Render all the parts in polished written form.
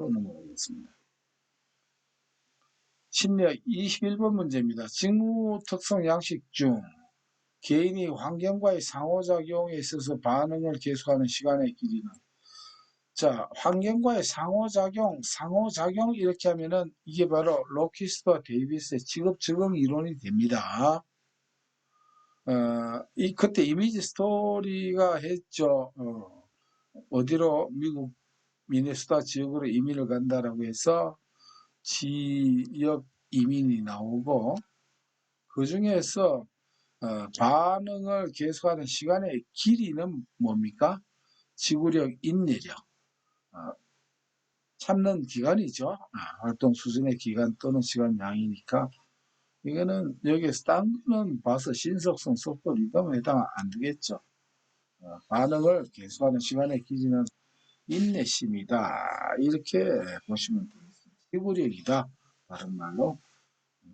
문제로 넘어가겠습니다. 심리학 21번 문제입니다. 직무 특성 양식 중 개인이 환경과의 상호작용에 있어서 반응을 계속하는 시간의 길이는, 자, 환경과의 상호작용 이렇게 하면은 이게 바로 로키스와 데이비스의 직업 적응 이론이 됩니다. 그때 이미지 스토리가 했죠. 어디로 미국 미네소타 지역으로 이민을 간다라고 해서 지역 이민이 나오고, 그 중에서 반응을 계속하는 시간의 길이는 뭡니까? 지구력, 인내력, 참는 기간이죠. 활동 수준의 기간 또는 시간 양이니까 이거는 여기에서 딴 거는 봐서 신속성, 속도, 리듬에 해당 안 되겠죠. 반응을 계속하는 시간의 길이는 인내심이다, 이렇게 보시면 되겠습니다. 지구력이다, 다른 말로.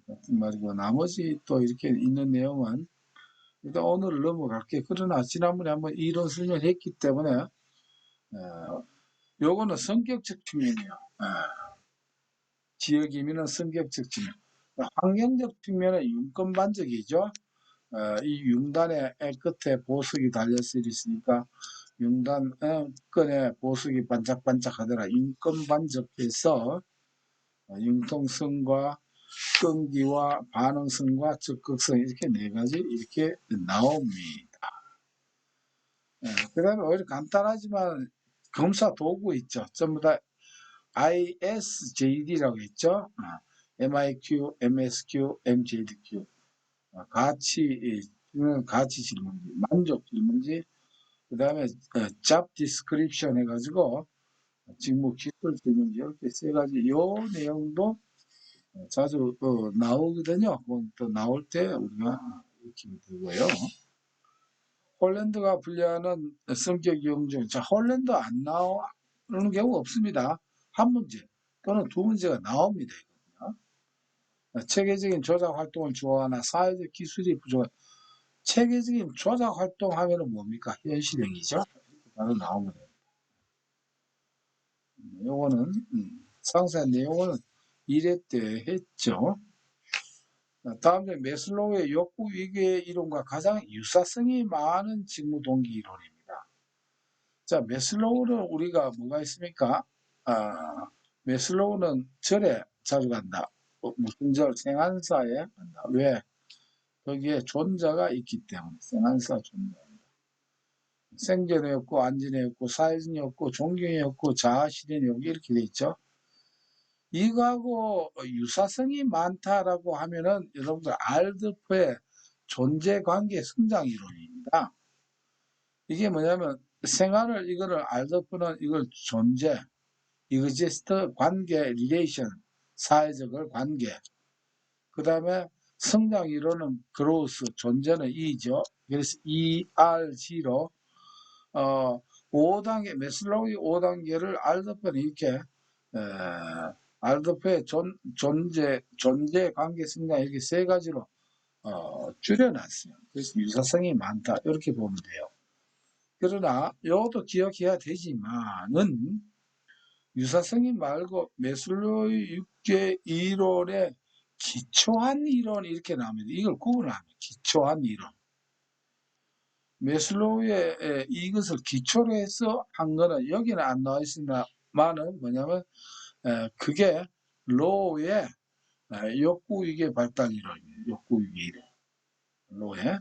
같은 말이고, 나머지 또 이렇게 있는 내용은 일단 오늘 넘어갈게. 그러나 지난번에 한번 이론 설명했기 때문에 요거는 성격적 측면이에요. 지역 이민은 성격적 측면. 환경적 측면은 융권 반적이죠. 이 융단의 끝에 보석이 달렸을 있으니까 융단 끈에 보석이 반짝반짝하더라. 융권 반적해서 융통성과 끈기와 반응성과 적극성, 이렇게 네 가지 이렇게 나옵니다. 그 다음에 오히려 간단하지만 검사 도구 있죠. 전부 다 ISJD라고 했죠. MIQ, MSQ, MJDQ. 가치 질문지, 만족 질문지, 그 다음에 job description 해가지고 직무 기술 질문지, 이렇게 세 가지. 요 내용도 자주 나오거든요. 또 나올 때 우리가 익히면 되고요. 홀랜드가 분류하는 성격 유형 중, 자, 홀랜드 안 나오는 경우 없습니다. 한 문제 또는 두 문제가 나옵니다. 체계적인 조작 활동을 좋아하나 사회적 기술이 부족한, 체계적인 조작 활동하면 뭡니까? 현실형이죠. 바로 나오면 됩니다. 요거는 상세한 내용은 1회 때 했죠. 다음에 메슬로우의 욕구 위계 이론과 가장 유사성이 많은 직무 동기 이론입니다. 자, 메슬로우는 우리가 뭐가 있습니까? 메슬로우는 절에 자주 간다. 무슨 절? 생한사에 간다. 왜? 거기에 존재가 있기 때문에. 생한사 존재. 생존의 욕구, 안전의 욕구, 사회적 욕구, 존경의 욕구, 자아 실현의 욕구, 이렇게 돼 있죠. 이거하고 유사성이 많다라고 하면은 여러분들 알드프의 존재관계 성장 이론입니다. 이게 뭐냐면 생활을, 이거를 알드프는 이걸 존재, exist 관계, relation 사회적을 관계, 그 다음에 성장 이론은 growth, 존재는 E죠. 그래서 ERG로 5단계, 메슬로우의 5단계를 알드프는 이렇게 알드프의 존재, 관계, 성장, 이렇게 세 가지로 줄여놨어요. 그래서 유사성이 많다, 이렇게 보면 돼요. 그러나 이것도 기억해야 되지만은 유사성이 말고 메슬로우의 6개 이론의 기초한 이론, 이렇게 나옵니다. 이걸 구분하면 기초한 이론. 메슬로우의 이것을 기초로 해서 한 거는 여기는 안 나와 있습니다만은 뭐냐면 그게 로우의 욕구위계 발달 이론이에요. 욕구위계 이론. 로우의.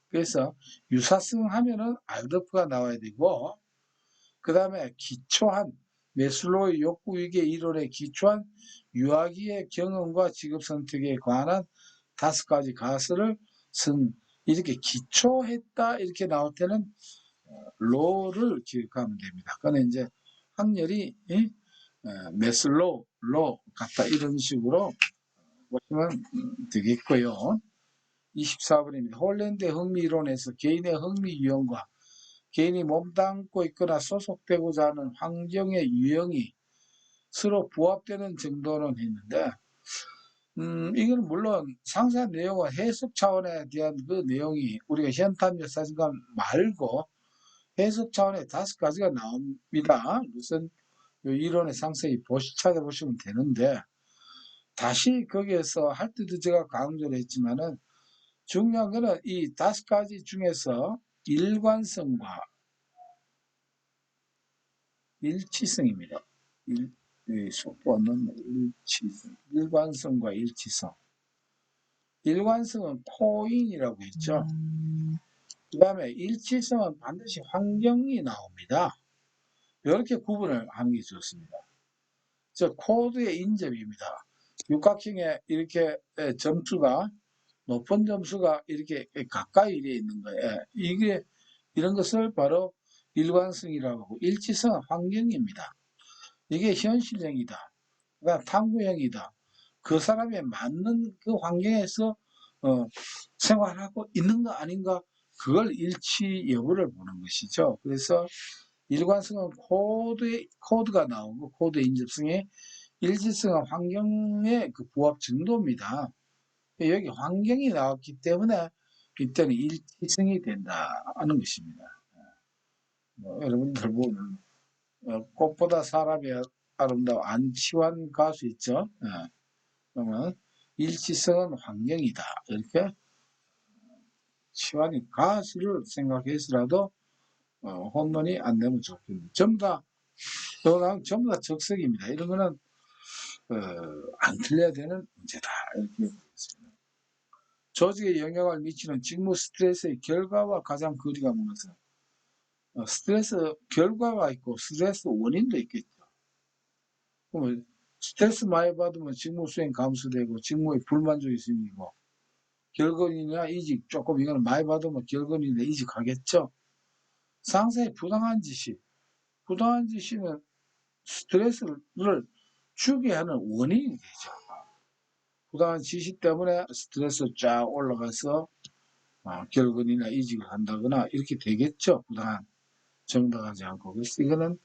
그래서 유사성 하면은 알더프가 나와야 되고, 그 다음에 기초한 메슬로우의 욕구위계 이론에 기초한 유아기의 경험과 직업 선택에 관한 5가지 가설을 이렇게 기초했다, 이렇게 나올 때는 로를 기억하면 됩니다. 그거는 이제 확률이 메슬로우, 로 같다, 이런 식으로 보시면 되겠고요. 24번입니다. 홀랜드의 흥미 이론에서 개인의 흥미 유형과 개인이 몸담고 있거나 소속되고자 하는 환경의 유형이 서로 부합되는 정도는 했는데, 이건 물론 상세한 내용은 해석 차원에 대한 그 내용이 우리가 현탐 역사진관 말고 해석 차원의 5가지가 나옵니다. 무슨 이론에 상세히 찾아보시면 되는데, 다시 거기에서 할 때도 제가 강조를 했지만은 중요한 거는 이 5가지 중에서 일관성과 일치성입니다. 속도 없는 일치성, 일관성과 일치성. 일관성은 코인이라고 했죠. 그 다음에 일치성은 반드시 환경이 나옵니다. 이렇게 구분을 하는 게 좋습니다. 즉 코드의 인접입니다. 육각형에 이렇게 점수가 높은 점수가 이렇게 가까이 되어 있는 거예요. 이게 이런 것을 바로 일관성이라고 하고, 일치성은 환경입니다. 이게 현실형이다. 그러니까 탐구형이다. 그 사람에 맞는 그 환경에서 생활하고 있는 거 아닌가, 그걸 일치 여부를 보는 것이죠. 그래서 일관성은 코드가 나오고, 코드 인접성의 일치성은 환경의 그 부합 정도입니다. 여기 환경이 나왔기 때문에 이때는 일치성이 된다는 것입니다. 여러분들 보면 꽃보다 사람이 아름다워 안치환 가수 있죠. 그러면 일치성은 환경이다. 이렇게 치환이 가수를 생각해서라도 홈런이 안 되면 좋겠네요. 전부 다 적석입니다. 이런 거는 안 틀려야 되는 문제다. 이렇게 보겠습니다. 조직에 영향을 미치는 직무 스트레스의 결과와 가장 거리가 멀어서 스트레스 결과가 있고 스트레스 원인도 있겠죠. 그러면 스트레스 많이 받으면 직무 수행 감소되고 직무에 불만족이 생기고 결근이나 이직 조금 이거는 많이 받으면 결근이나 이직하겠죠. 상사의 부당한 지시는 스트레스를 주게 하는 원인이 되죠. 부당한 지시 때문에 스트레스 쫙 올라가서 결근이나 이직을 한다거나 이렇게 되겠죠. 부당한 정당하지 않고. 그래서 이거는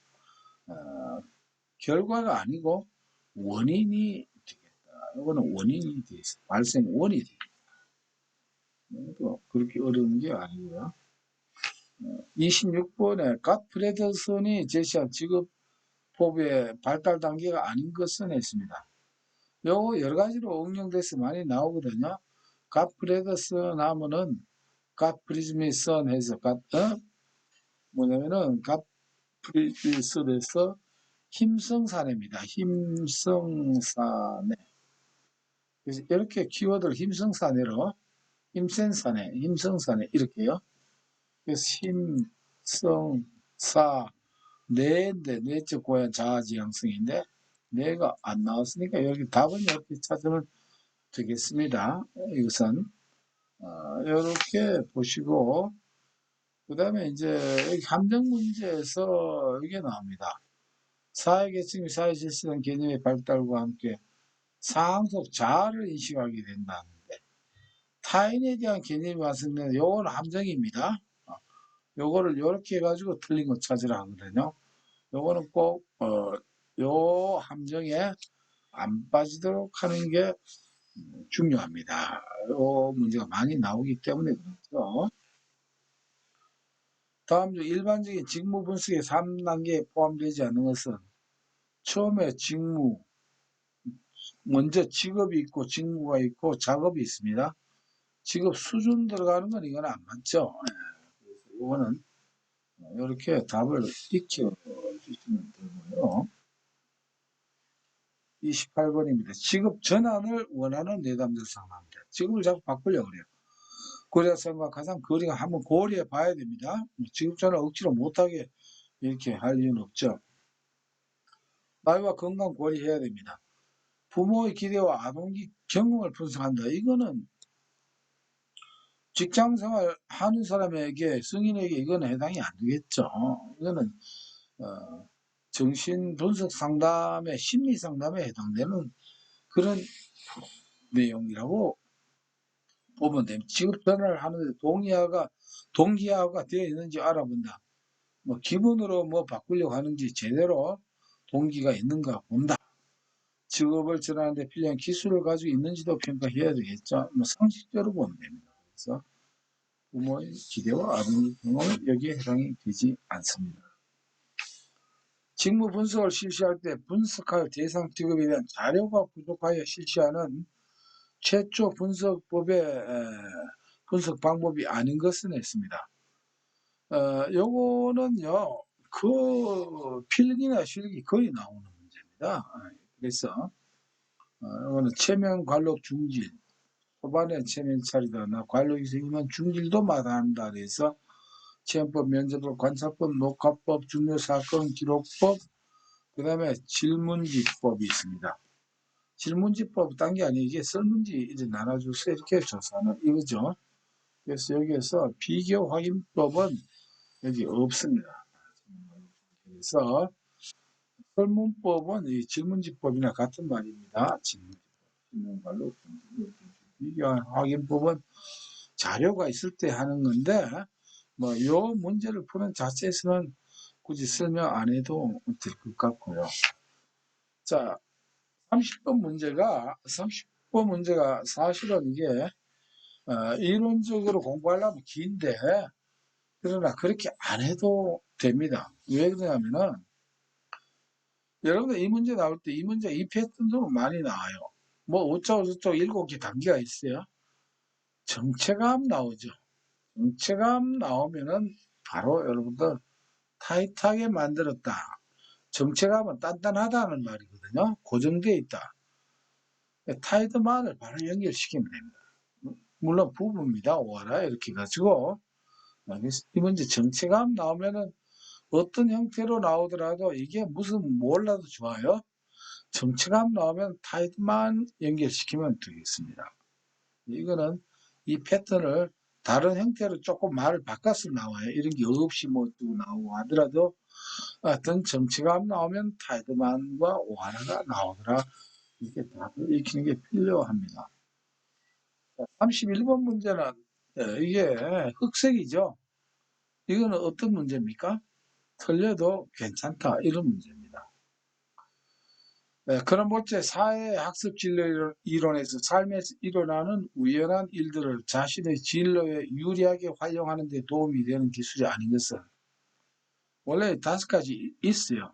결과가 아니고 원인이 되겠다. 이거는 원인이 돼 있어요. 발생 원인이 되겠다. 그렇게 어려운 게 아니고요. 26번에 갓 프레더슨이 제시한 직업법의 발달 단계가 아닌 것은 했습니다. 요거 여러 가지로 응용돼서 많이 나오거든요. 갓 프레더슨 하면은 갓 프리즈미슨 해서 뭐냐면은 갓 프리즈미슨에서 힘성사내입니다. 힘성사내. 그래서 이렇게 키워드를 힘성사내로 힘성사내 이렇게요. 그래서 힘성사 뇌인데 뇌적 고양 자아지향성인데 뇌가 안 나왔으니까 여기 답은 이렇게 찾으면 되겠습니다. 이것은 이렇게 보시고 그 다음에 이제 함정 문제에서 이게 나옵니다. 사회계층 사회질서는 개념의 발달과 함께 상황 속 자아를 인식하게 된다는데 타인에 대한 개념이 완성되는 요거는 함정입니다. 요거를 이렇게 해가지고 틀린 거 찾으라 하거든요. 요거는 꼭 요 함정에 안 빠지도록 하는 게 중요합니다. 요 문제가 많이 나오기 때문에 그렇죠. 다음 중 일반적인 직무 분석의 3단계에 포함되지 않는 것은 처음에 먼저 직업이 있고 직무가 있고 작업이 있습니다. 직업 수준 들어가는 건 이건 안 맞죠. 그래서 이거는 이렇게 답을 익혀 주시면 되고요. 28번입니다. 직업 전환을 원하는 내담자 상담자. 직업을 자꾸 바꾸려고 그래요. 고려성과 가장 거리가 한번 고려해 봐야 됩니다. 직업 전환 억지로 못하게 이렇게 할 이유는 없죠. 나이와 건강 고려해야 됩니다. 부모의 기대와 아동기 경험을 분석한다. 이거는 직장생활 하는 사람에게 성인에게 이거는 해당이 안 되겠죠. 이거는 정신 분석 상담의 심리 상담에 해당되는 그런 내용이라고 보면 됩니다. 직업 전환을 하는데 동기화가 되어 있는지 알아본다. 뭐 기본으로 뭐 바꾸려고 하는지 제대로 동기가 있는가 본다. 직업을 전환하는데 필요한 기술을 가지고 있는지도 평가해야 되겠죠. 뭐 상식적으로 보면 됩니다. 그래서 부모의 기대와 아동의 경험은 여기에 해당이 되지 않습니다. 직무 분석을 실시할 때 분석할 대상 직업에 대한 자료가 부족하여 실시하는 최초 분석법의 분석 방법이 아닌 것은 했습니다. 요거는요, 그 필기나 실기 거의 나오는 문제입니다. 그래서 이거는 체면 관록 중질, 초반에 체면 차리다 나 관록이 생기면 중질도 마다한다. 그래서 체험법, 면접법, 관사법, 녹화법, 중요사건 기록법, 그 다음에 질문지법이 있습니다. 질문지법 딴 게 아니에요. 이게 설문지 이제 나눠줘서 이렇게 조사하는 이거죠. 그래서 여기에서 비교 확인법은 여기 없습니다. 그래서 설문법은 이 질문지법이나 같은 말입니다. 질문말로 비교 확인법은 자료가 있을 때 하는 건데 뭐 요 문제를 푸는 자체에서는 굳이 설명 안 해도 될 것 같고요. 자, 30번 문제가 사실은 이게 이론적으로 공부하려면 긴데 그러나 그렇게 안 해도 됩니다. 왜 그러냐면은 여러분들 이 문제 나올 때 이 문제 이 패턴도 많이 나와요. 뭐 어쩌고 저쩌고 7개 단계가 있어요. 정체감 나오죠. 정체감 나오면은 바로 여러분들 타이트하게 만들었다. 정체감은 단단하다는 말이거든요. 고정되어 있다. 타이트만을 바로 연결시키면 됩니다. 물론 부부입니다. 오하라 이렇게 가지고 이 문제 정체감 나오면은 어떤 형태로 나오더라도 이게 무슨 몰라도 좋아요. 정체감 나오면 타이트만 연결시키면 되겠습니다. 이거는 이 패턴을 다른 형태로 조금 말을 바꿔서 나와요. 이런 게 없이 뭐 두고 나오고 하더라도 어떤 정체감 나오면 타이트만과 오하나가 나오더라. 이렇게 답을 익히는 게 필요합니다. 31번 문제는 이게 흑색이죠. 이거는 어떤 문제입니까? 틀려도 괜찮다 이런 문제입니다. 그런 볼때 사회 학습 진로 이론에서 삶에서 일어나는 우연한 일들을 자신의 진로에 유리하게 활용하는 데 도움이 되는 기술이 아닌 것은 원래 5가지 있어요.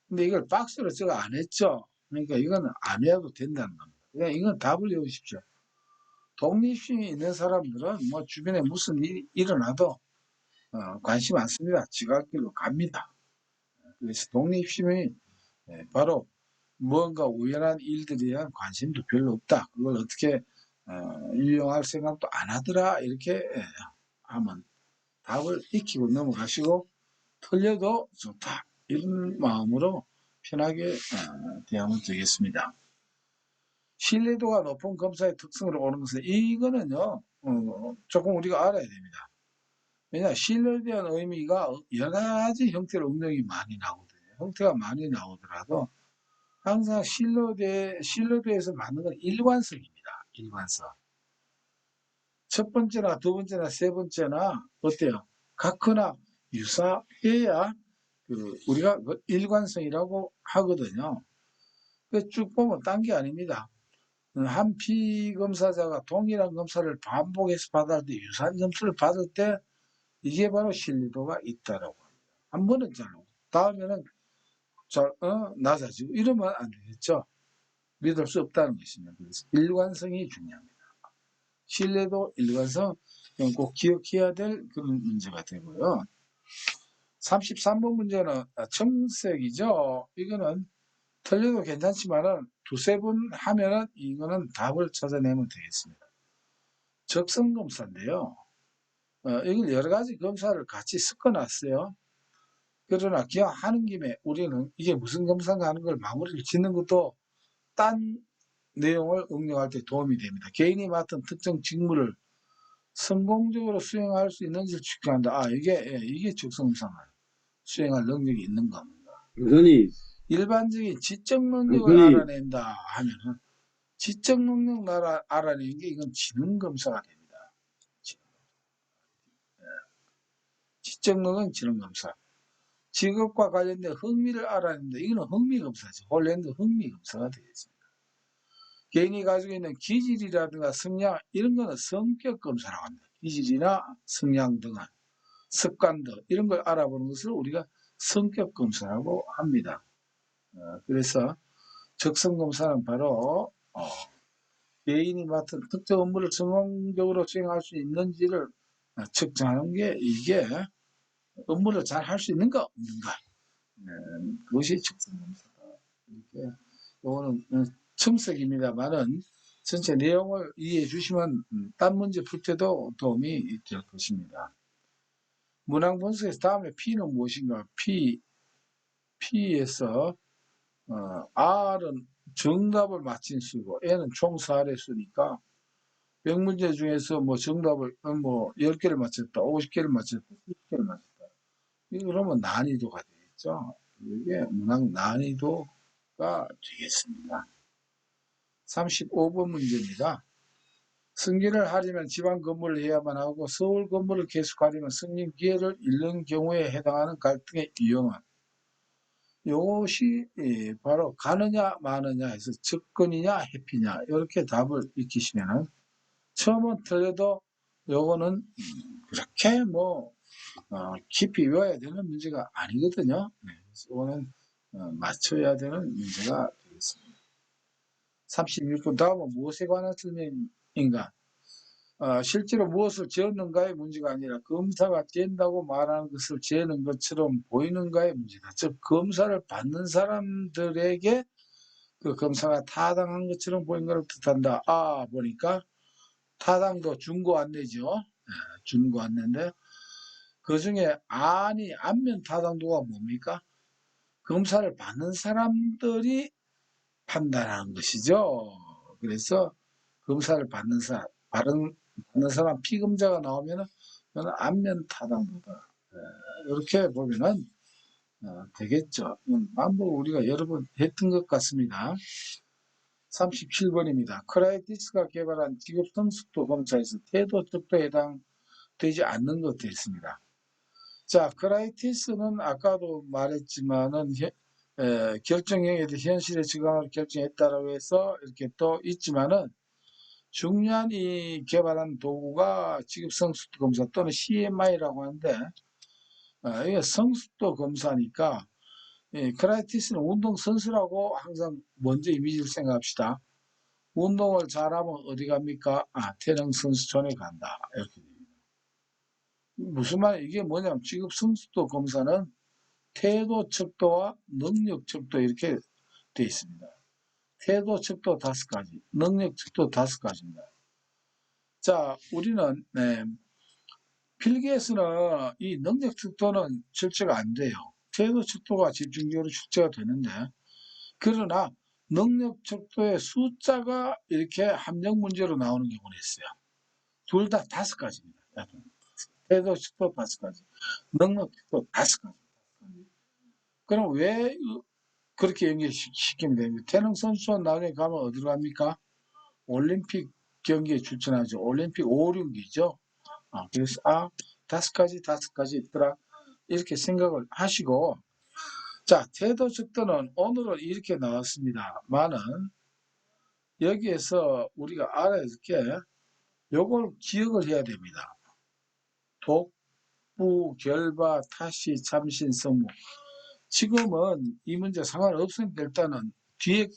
근데 이걸 박스로 제가 안 했죠. 그러니까 이거는 안 해도 된다는 겁니다. 그냥 이건 답을 외우십시오. 독립심이 있는 사람들은 뭐 주변에 무슨 일이 일어나도 관심 많습니다. 지각길로 갑니다. 그래서 독립심이 바로 뭔가 우연한 일들에 대한 관심도 별로 없다. 그걸 어떻게 유용할 생각도 안 하더라. 이렇게 하면 답을 익히고 넘어가시고 틀려도 좋다. 이런 마음으로 편하게 대하면 되겠습니다. 신뢰도가 높은 검사의 특성으로 오는 것은 이거는요. 조금 우리가 알아야 됩니다. 왜냐 신뢰에 대한 의미가 여러 가지 형태로 응용이 많이 나오거든요. 형태가 많이 나오더라도 항상 신뢰도에서 맞는 건 일관성입니다. 일관성. 첫 번째나 두 번째나 세 번째나 어때요? 같거나 유사해야 우리가 일관성이라고 하거든요. 쭉 보면 딴 게 아닙니다. 한 피검사자가 동일한 검사를 반복해서 받을 때 유사한 점수를 받을 때 이게 바로 신뢰도가 있다라고 합니다. 한 번은 잘 오고 다음에는 낮아지고 이러면 안 되겠죠. 믿을 수 없다는 것입니다. 그래서 일관성이 중요합니다. 신뢰도, 일관성 꼭 기억해야 될 그런 문제가 되고요. 33번 문제는 청색이죠. 이거는 틀려도 괜찮지만은 두세 번 하면은 이거는 답을 찾아내면 되겠습니다. 적성검사인데요. 이걸 여러 가지 검사를 같이 섞어놨어요. 그러나 그냥 하는 김에 우리는 이게 무슨 검사인가 하는 걸 마무리를 짓는 것도 딴 내용을 응용할 때 도움이 됩니다. 개인이 맡은 특정 직무를 성공적으로 수행할 수 있는지를 측정한다. 이게 적성검사가 수행할 능력이 있는 겁니다. 선생님, 일반적인 지적 능력을 선생님, 알아낸다 하면은 지적 능력 알아내는 게 이건 지능 검사가 됩니다. 지적 능력은 지능 검사. 직업과 관련된 흥미를 알아낸다. 이거는 흥미 검사죠. 홀랜드 흥미 검사가 되겠습니다. 개인이 가지고 있는 기질이라든가 성향 이런 거는 성격 검사라고 합니다. 기질이나 성향 등은 습관 등 이런 걸 알아보는 것을 우리가 성격 검사라고 합니다. 그래서 적성 검사는 바로 개인이 맡은 특정 업무를 성공적으로 수행할 수 있는지를 측정하는 게 이게 업무를 잘 할 수 있는가 없는가, 그것이 적성 검사다. 이렇게 요거는 첨삭입니다만은 전체 내용을 이해해 주시면 딴 문제 풀 때도 도움이 될 것입니다. 문항 분석에서 다음에 P는 무엇인가? P에서 R은 정답을 맞힌 수고, N은 총 4의 수니까 100문제 중에서 뭐 정답을 10개를 맞췄다, 50개를 맞췄다, 10개를 맞췄다. 그러면 난이도가 되겠죠. 이게 문항 난이도가 되겠습니다. 35번 문제입니다. 승진을 하려면 지방 근무를 해야만 하고 서울 근무를 계속하려면 승진 기회를 잃는 경우에 해당하는 갈등의 유형은, 이것이 바로 가느냐 마느냐 해서 접근이냐 회피냐, 이렇게 답을 익히시면은 처음은 틀려도 요거는 그렇게 깊이 외워야 되는 문제가 아니거든요. 그래서 이거는 맞춰야 되는 문제가 되겠습니다. 36번 다음은 무엇에 관한 설명인가? 실제로 무엇을 재었는가의 문제가 아니라 검사가 뗀다고 말하는 것을 재는 것처럼 보이는가의 문제다. 즉 검사를 받는 사람들에게 그 검사가 타당한 것처럼 보이는 것을 뜻한다. 보니까 타당도 준거 안내죠. 준거 안내인데 그 중에 안면 타당도가 뭡니까? 검사를 받는 사람들이 판단하는 것이죠. 그래서 검사를 받는 사람 피검자가 나오면은 안면 타당도다. 이렇게 보면은 되겠죠. 반복 우리가 여러 번 했던 것 같습니다. 37번입니다. 크라이티스가 개발한 직업성숙도 검사에서 태도 척도에 해당되지 않는 것도 있습니다. 자, 크라이티스는 아까도 말했지만은 결정형에 대해 현실의 증강을 결정했다라고 해서 이렇게 또 있지만은 중요한 이 개발한 도구가 직업성숙도 검사 또는 CMI라고 하는데 이게 성숙도 검사니까 크라이티스는 운동선수라고 항상 먼저 이미지를 생각합시다. 운동을 잘하면 어디 갑니까? 태릉선수촌에 간다. 이렇게 됩니다. 무슨 말, 이게 뭐냐면 직업성숙도 검사는 태도 척도와 능력 척도 이렇게 되어 있습니다. 태도 척도 5가지, 능력 척도 5가지입니다. 자, 우리는 필기에서는 이 능력 척도는 출제가 안 돼요. 태도 척도가 집중적으로 출제가 되는데, 그러나 능력 척도의 숫자가 이렇게 함정 문제로 나오는 경우는 있어요. 둘 다 5가지입니다. 태도 척도 5가지, 능력 척도 5가지. 그럼 왜 그렇게 연결시키면 됩니다. 태릉 선수촌 나중에 가면 어디로 갑니까? 올림픽 경기에 출전하죠. 올림픽 5, 6이죠. 그래서 5가지 있더라. 이렇게 생각을 하시고, 자, 태도 척도는 오늘은 이렇게 나왔습니다. 많은 여기에서 우리가 알아야 될 게 요걸 기억을 해야 됩니다. 독부, 결바, 타시, 참신, 성무. 지금은 이 문제 상관없으니까 일단은 뒤에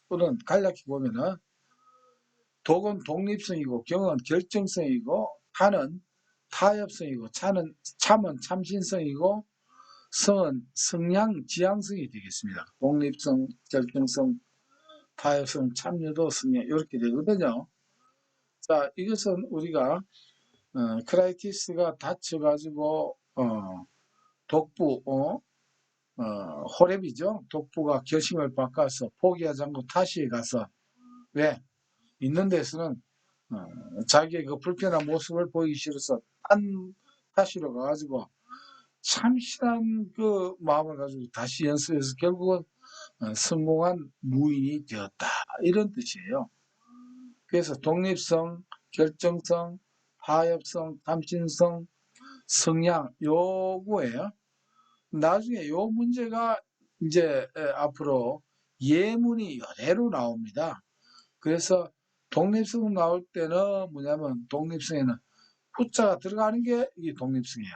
거는 간략히 보면은 독은 독립성이고 경은 결정성이고 타는 타협성이고 참은 참신성이고 성은 성향 지향성이 되겠습니다. 독립성, 결정성, 타협성, 참여도, 성향 이렇게 되거든요. 자, 이것은 우리가 크라이티스가 다쳐가지고 독부 호랩이죠. 독부가 결심을 바꿔서 포기하지 않고 타시에 가서 왜 있는 데서는 자기의 그 불편한 모습을 보이기 싫어서 타시로 가가지고 참신한 그 마음을 가지고 다시 연습해서 결국은 성공한 무인이 되었다. 이런 뜻이에요. 그래서 독립성, 결정성, 타협성, 탐진성, 성향 요거예요. 나중에 요 문제가 이제 앞으로 예문이 여대로 나옵니다. 그래서 독립성 나올 때는 뭐냐면 독립성에는 후자가 들어가는 게 이게 독립성이에요.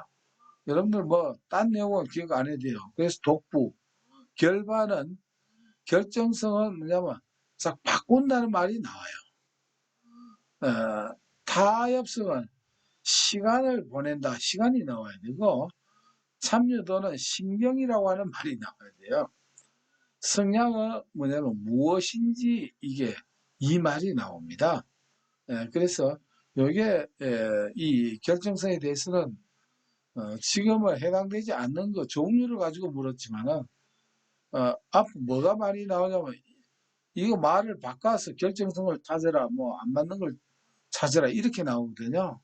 여러분들 뭐 딴 내용은 기억 안 해도 돼요. 그래서 독부, 결반은 결정성은 뭐냐면 싹 바꾼다는 말이 나와요. 타협성은 시간을 보낸다. 시간이 나와야 되고 참여도는 신경이라고 하는 말이 나와야 돼요. 성향은 뭐냐면 무엇인지 이게 이 말이 나옵니다. 그래서 요게 이 결정성에 대해서는 지금은 해당되지 않는 거 종류를 가지고 물었지만은 앞 뭐가 많이 나오냐면 이거 말을 바꿔서 결정성을 찾아라 뭐 안 맞는 걸 찾아라 이렇게 나오거든요.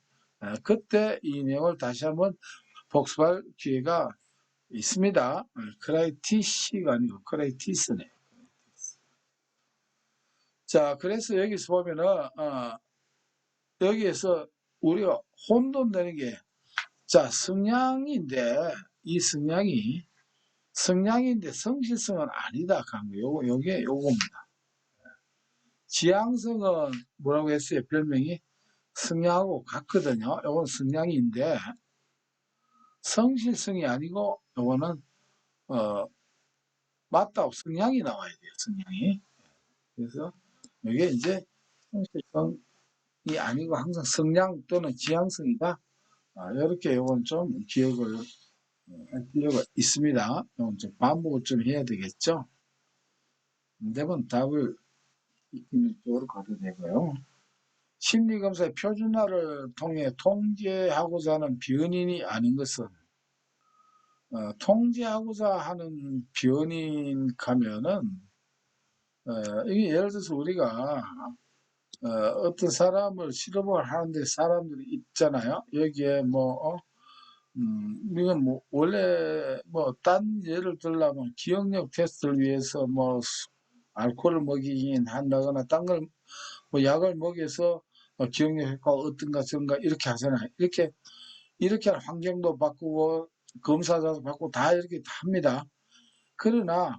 그때 이 내용을 다시 한번 복습할 기회가 있습니다. 크라이티시가 아니고 크라이티스네. 자, 그래서 여기서 보면은 여기에서 우리가 혼돈되는 게 자, 성향인데 이 성향인데 성실성은 아니다. 요게 요겁니다. 지향성은 뭐라고 했어요? 별명이 성향하고 같거든요. 요건 성향인데 성실성이 아니고 요거는 맞다고 성향이 나와야 돼요. 성향이. 그래서 이게 이제 성실성이 아니고 항상 성향 또는 지향성이다. 이렇게 요건 좀 기억을 할 필요가 있습니다. 요건 좀 반복을 좀 해야 되겠죠. 대부분 답을 익히는 쪽으로 가도 되고요. 심리검사의 표준화를 통해 통제하고자 하는 변인이 아닌 것은 통제하고자 하는 변인 가면은 이게 예를 들어서 우리가 어떤 사람을 실험을 하는데 사람들이 있잖아요. 여기에 뭐 이건 뭐 원래 뭐 딴 예를 들려면 기억력 테스트를 위해서 뭐 알코올을 먹이긴 한다거나 딴 걸 뭐 약을 먹여서 기억력 효과가 어떤가 저런가 이렇게 하잖아요. 이렇게 환경도 바꾸고 검사자도 바꾸고 다 이렇게 합니다. 그러나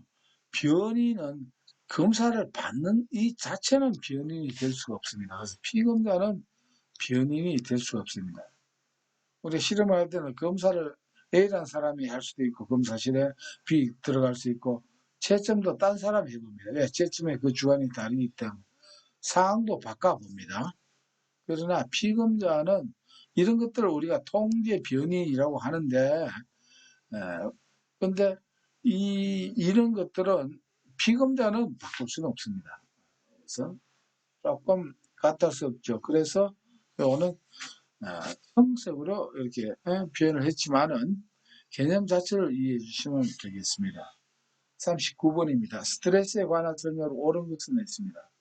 변이는 검사를 받는 이 자체는 변인이 될 수가 없습니다. 그래서 피검자는 변인이 될 수가 없습니다. 우리 실험을 할 때는 검사를 A라는 사람이 할 수도 있고 검사실에 B 들어갈 수 있고 채점도 딴 사람이 해봅니다. 왜? 채점의 그 주관이 다르기 때문에 상황도 바꿔봅니다. 그러나 피검자는 이런 것들을 우리가 통제 변이라고 하는데 근데 이런 것들은 피검자는 바꿀 수는 없습니다. 그래서 조금 같을 수 없죠. 그래서 요거는 형식으로 이렇게 표현을 했지만은 개념 자체를 이해해 주시면 되겠습니다. 39번입니다. 스트레스에 관한 설명으로 옳은 것은 있습니다.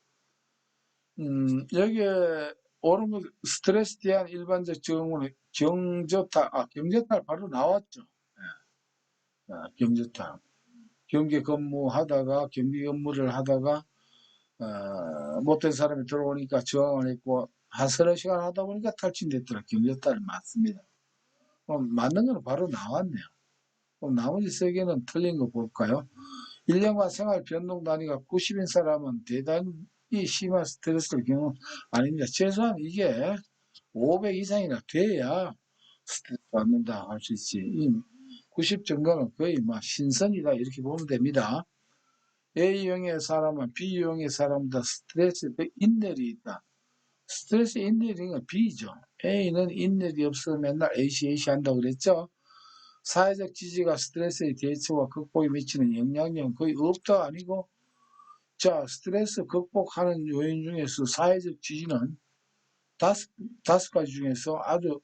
여기에 옳은 것, 스트레스에 대한 일반적 정의는 경제탈 바로 나왔죠. 경제탈. 경기 근무하다가 경비 업무를 하다가 못된 사람이 들어오니까 저항을 했고 한 서너 시간 하다 보니까 탈진됐더라. 경제탈 맞습니다. 맞는 거는 바로 나왔네요. 그럼 나머지 세 개는 틀린 거 볼까요? 1년간 생활 변동 단위가 90인 사람은 대단히 심한 스트레스를 경험 아닙니다. 최소한 이게 500 이상이나 돼야 스트레스 받는다 할 수 있지. 90 정도는 거의 막 신선이다 이렇게 보면 됩니다. A형의 사람은 B형의 사람보다 스트레스 인내력이 있다. 스트레스 인내력은 B죠. A는 인내력이 없어 맨날 AC 한다고 그랬죠. 사회적 지지가 스트레스의 대처와 극복에 미치는 영향력은 거의 없다 아니고 자 스트레스 극복하는 요인 중에서 사회적 지지는 다섯 가지 중에서 아주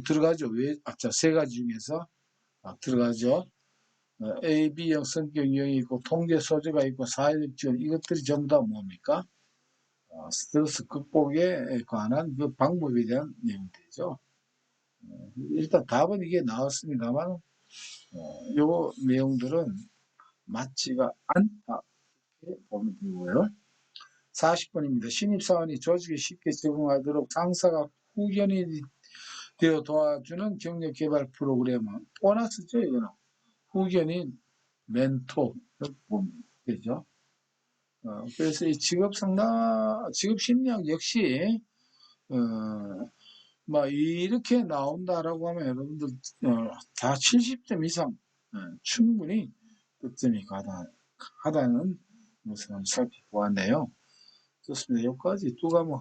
들어가죠. 왜? 세 가지 중에서 들어가죠. A, B형 성격 유형이 있고 통제 소재가 있고 사회적 지원 이것들이 전부 다 뭡니까? 스트레스 극복에 관한 그 방법에 대한 내용들이죠. 일단 답은 이게 나왔습니다만 요 내용들은 맞지가 않다 이렇게 보면 되고요. 40번입니다. 신입사원이 조직에 쉽게 적응하도록 상사가 후견이 되어 도와주는 경력개발 프로그램은 보너스죠. 이거는 후견인 멘토 보면 되죠. 그래서 이 직업 심리학 역시 뭐 이렇게 나온다라고 하면 여러분들 다 70점 이상 충분히 끝점이 가능하다는 것을 살펴보았네요. 좋습니다. 여기까지 두 과목